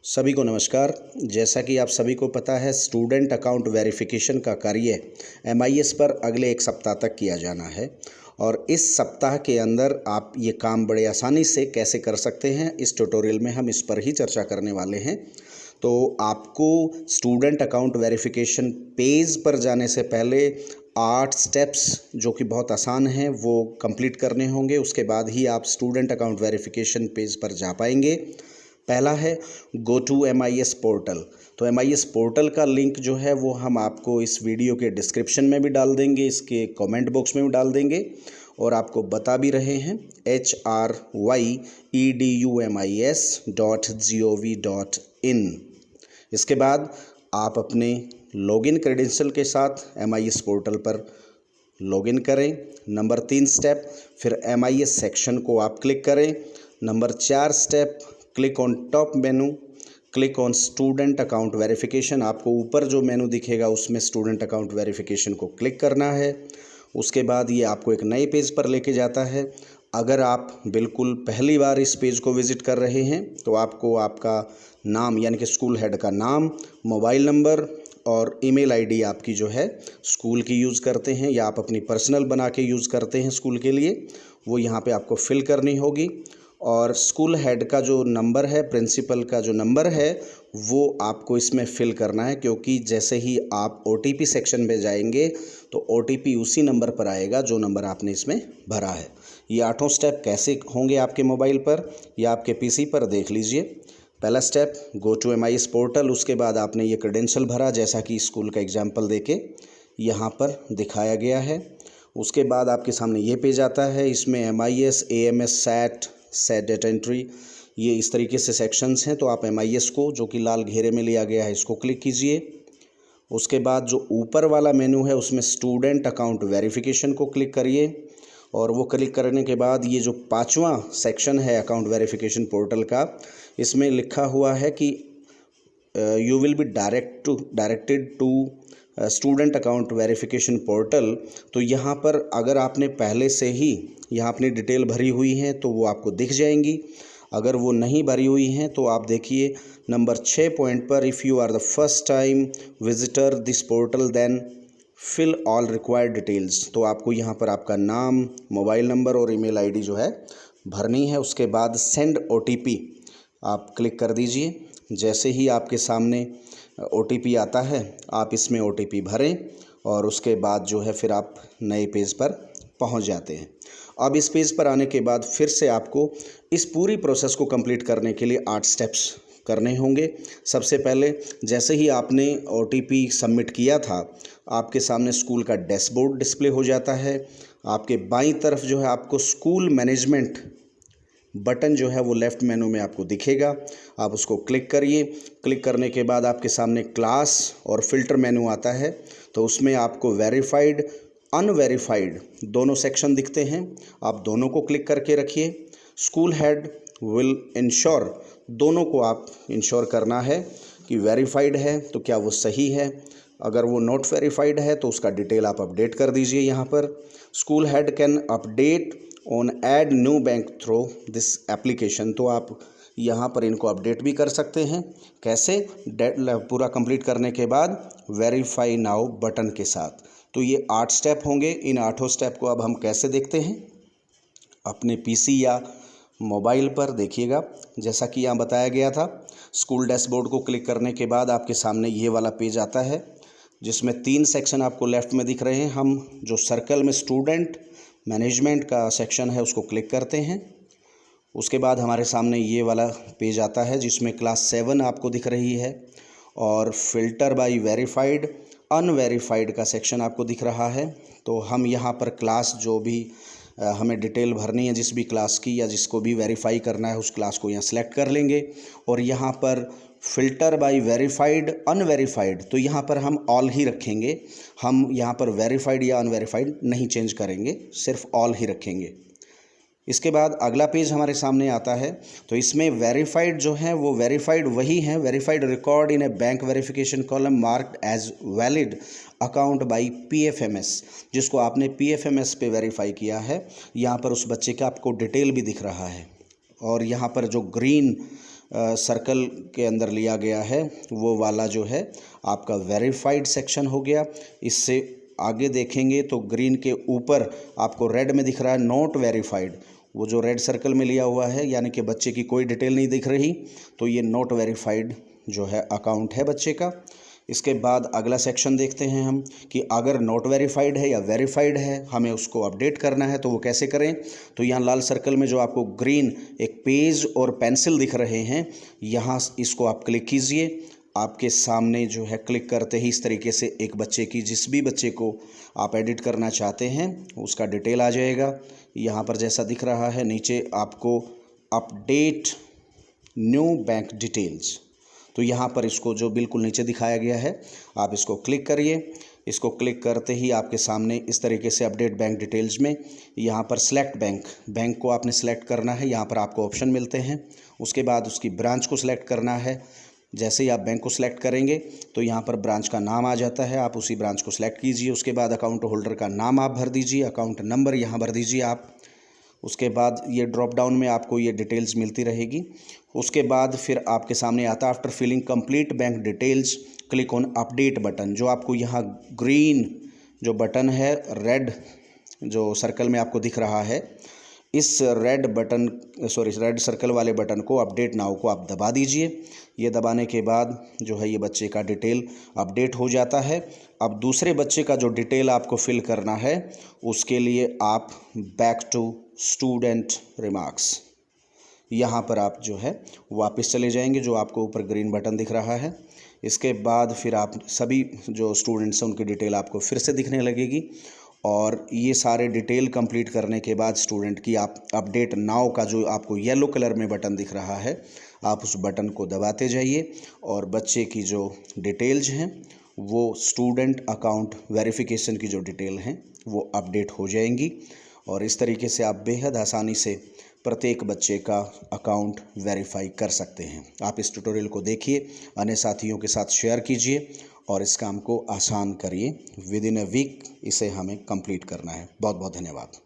सभी को नमस्कार। जैसा कि आप सभी को पता है, स्टूडेंट अकाउंट वेरिफिकेशन का कार्य MIS पर अगले एक सप्ताह तक किया जाना है और इस सप्ताह के अंदर आप ये काम बड़े आसानी से कैसे कर सकते हैं, इस ट्यूटोरियल में हम इस पर ही चर्चा करने वाले हैं। तो आपको स्टूडेंट अकाउंट वेरिफिकेशन पेज पर जाने से पहले 8 स्टेप्स जो कि बहुत आसान हैं वो कंप्लीट करने होंगे। उसके बाद ही आप स्टूडेंट अकाउंट वेरिफिकेशन पेज पर जा पाएंगे। पहला है गो टू MIS पोर्टल। तो MIS पोर्टल का लिंक जो है वो हम आपको इस वीडियो के डिस्क्रिप्शन में भी डाल देंगे, इसके कमेंट बॉक्स में भी डाल देंगे और आपको बता भी रहे हैं HRYEDUMIS.gov.in। इसके बाद आप अपने लॉगिन क्रेडेंशियल के साथ MIS पोर्टल पर लॉगिन करें। नंबर 3 स्टेप, फिर MIS सेक्शन को आप क्लिक करें। Number 4 step, click on top menu, click on student account verification. आपको ऊपर जो मेनू दिखेगा उसमें स्टूडेंट अकाउंट वेरिफिकेशन को क्लिक करना है। उसके बाद ये आपको एक नए पेज पर लेके जाता है। अगर आप बिल्कुल पहली बार इस पेज को विज़िट कर रहे हैं तो आपको आपका नाम यानी कि स्कूल हेड का नाम, मोबाइल नंबर और ईमेल आईडी आपकी जो है स्कूल की यूज़ करते हैं या आप अपनी पर्सनल बना के यूज़ करते हैं स्कूल के लिए, वो यहाँ पे आपको फिल करनी होगी। और स्कूल हेड का जो नंबर है, प्रिंसिपल का जो नंबर है, वो आपको इसमें फ़िल करना है, क्योंकि जैसे ही आप OTP सेक्शन में जाएंगे तो OTP उसी नंबर पर आएगा जो नंबर आपने इसमें भरा है। ये 8 स्टेप कैसे होंगे आपके मोबाइल पर या आपके PC पर, देख लीजिए। पहला step, go to MIS portal. उसके बाद आपने ये क्रेडेंशियल भरा जैसा कि स्कूल का एग्जाम्पल देके यहाँ पर दिखाया गया है। उसके बाद आपके सामने ये पेज आता है। इसमें MIS, AMS, set data entry, ये इस तरीके से सेक्शंस हैं। तो आप MIS को, जो कि लाल घेरे में लिया गया है, इसको क्लिक कीजिए। उसके बाद जो ऊपर वाला मेनू है उसमें स्टूडेंट अकाउंट वेरिफिकेशन को क्लिक करिए और वो क्लिक करने के बाद ये जो 5वां सेक्शन है अकाउंट वेरिफिकेशन पोर्टल का, इसमें लिखा हुआ है कि you will be directed to student account verification portal. तो यहाँ पर अगर आपने पहले से ही यहाँ अपनी डिटेल भरी हुई है तो वो आपको दिख जाएंगी। अगर वो नहीं भरी हुई हैं तो आप देखिए नंबर 6 पॉइंट पर, if you are the first time visitor this portal then fill all required details. तो आपको यहाँ पर आपका नाम, मोबाइल नंबर और ईमेल आईडी जो है भरनी है। उसके बाद सेंड OTP आप क्लिक कर दीजिए। जैसे ही आपके सामने OTP आता है आप इसमें OTP भरें और उसके बाद जो है फिर आप नए पेज पर पहुंच जाते हैं। अब इस पेज पर आने के बाद फिर से आपको इस पूरी प्रोसेस को कंप्लीट करने के लिए 8 स्टेप्स करने होंगे। सबसे पहले, जैसे ही आपने OTP सबमिट किया था, आपके सामने स्कूल का डैशबोर्ड डिस्प्ले हो जाता है। आपके बाईं तरफ जो है आपको स्कूल मैनेजमेंट बटन जो है वो लेफ़्ट मेनू में आपको दिखेगा। आप उसको क्लिक करिए। क्लिक करने के बाद आपके सामने क्लास और फिल्टर मेनू आता है। तो उसमें आपको वेरीफाइड, अनवेरीफाइड दोनों सेक्शन दिखते हैं। आप दोनों को क्लिक करके रखिए। स्कूल हेड विल इंश्योर, दोनों को आप इंश्योर करना है कि वेरीफाइड है तो क्या वो सही है। अगर वो नॉट वेरीफाइड है तो उसका डिटेल आप अपडेट कर दीजिए यहाँ पर। School head can update on add new bank through this application. तो आप यहाँ पर इनको अपडेट भी कर सकते हैं। कैसे? पूरा कंप्लीट करने के बाद वेरीफाई नाउ बटन के साथ। तो ये 8 स्टेप होंगे। इन 8 स्टेप को अब हम कैसे देखते हैं, अपने PC या मोबाइल पर देखिएगा। जैसा कि यहाँ बताया गया था, स्कूल डैशबोर्ड को क्लिक करने के बाद आपके सामने ये वाला पेज आता है जिसमें 3 सेक्शन आपको लेफ़्ट में दिख रहे हैं। हम जो सर्कल में स्टूडेंट मैनेजमेंट का सेक्शन है उसको क्लिक करते हैं। उसके बाद हमारे सामने ये वाला पेज आता है जिसमें क्लास 7 आपको दिख रही है और फ़िल्टर बाय वेरीफाइड, अनवेरीफाइड का सेक्शन आपको दिख रहा है। तो हम यहाँ पर क्लास जो भी हमें डिटेल भरनी है जिस भी क्लास की या जिसको भी वेरीफाई करना है उस क्लास को यहाँ सेलेक्ट कर लेंगे और यहाँ पर फ़िल्टर बाय वेरीफाइड, अनवेरीफाइड, तो यहाँ पर हम ऑल ही रखेंगे। हम यहाँ पर वेरीफाइड या अनवेरीफाइड नहीं चेंज करेंगे, सिर्फ ऑल ही रखेंगे। इसके बाद अगला पेज हमारे सामने आता है। तो इसमें वेरीफाइड जो है वो वेरीफाइड वही हैं, verified record in a bank verification column marked as valid account by PFMS, जिसको आपने PFMS पे वेरीफाई किया है। यहाँ पर उस बच्चे का आपको डिटेल भी दिख रहा है और यहाँ पर जो ग्रीन सर्कल के अंदर लिया गया है वो वाला जो है आपका वेरीफाइड सेक्शन हो गया। इससे आगे देखेंगे तो ग्रीन के ऊपर आपको रेड में दिख रहा है नॉट वेरीफाइड, वो जो रेड सर्कल में लिया हुआ है यानी कि बच्चे की कोई डिटेल नहीं दिख रही, तो ये नॉट वेरीफाइड जो है अकाउंट है बच्चे का। इसके बाद अगला सेक्शन देखते हैं हम कि अगर नॉट वेरीफाइड है या वेरीफाइड है, हमें उसको अपडेट करना है तो वो कैसे करें। तो यहाँ लाल सर्कल में जो आपको ग्रीन एक पेज और पेंसिल दिख रहे हैं, यहाँ इसको आप क्लिक कीजिए। आपके सामने जो है क्लिक करते ही इस तरीके से एक बच्चे की, जिस भी बच्चे को आप एडिट करना चाहते हैं उसका डिटेल आ जाएगा। यहाँ पर जैसा दिख रहा है नीचे आपको अपडेट न्यू बैंक डिटेल्स, तो यहाँ पर इसको जो बिल्कुल नीचे दिखाया गया है आप इसको क्लिक करिए। इसको क्लिक करते ही आपके सामने इस तरीके से अपडेट बैंक डिटेल्स में यहाँ पर सिलेक्ट बैंक को आपने सेलेक्ट करना है। यहाँ पर आपको ऑप्शन मिलते हैं, उसके बाद उसकी ब्रांच को सिलेक्ट करना है। जैसे ही आप बैंक को सिलेक्ट करेंगे तो यहाँ पर ब्रांच का नाम आ जाता है, आप उसी ब्रांच को सिलेक्ट कीजिए। उसके बाद अकाउंट होल्डर का नाम आप भर दीजिए, अकाउंट नंबर यहाँ भर दीजिए आप। उसके बाद ये ड्रॉप डाउन में आपको ये डिटेल्स मिलती रहेगी। उसके बाद फिर आपके सामने आता है after filling complete bank details click on update button, जो आपको यहाँ ग्रीन जो बटन है रेड जो सर्कल में आपको दिख रहा है, इस रेड सर्कल वाले बटन को अपडेट नाउ को आप दबा दीजिए। ये दबाने के बाद जो है ये बच्चे का डिटेल अपडेट हो जाता है। अब दूसरे बच्चे का जो डिटेल आपको फिल करना है उसके लिए आप बैक टू स्टूडेंट रिमार्क्स, यहाँ पर आप जो है वापस चले जाएंगे, जो आपको ऊपर ग्रीन बटन दिख रहा है। इसके बाद फिर आप सभी जो स्टूडेंट्स हैं उनकी डिटेल आपको फिर से दिखने लगेगी। और ये सारे डिटेल कंप्लीट करने के बाद स्टूडेंट की आप अपडेट नाउ का जो आपको येलो कलर में बटन दिख रहा है, आप उस बटन को दबाते जाइए और बच्चे की जो डिटेल्स हैं वो स्टूडेंट अकाउंट वेरिफिकेशन की जो डिटेल हैं वो अपडेट हो जाएंगी। और इस तरीके से आप बेहद आसानी से प्रत्येक बच्चे का अकाउंट वेरीफाई कर सकते हैं। आप इस ट्यूटोरियल को देखिए, अन्य साथियों के साथ शेयर कीजिए और इस काम को आसान करिए। विद इन अ वीक इसे हमें कंप्लीट करना है। बहुत बहुत धन्यवाद।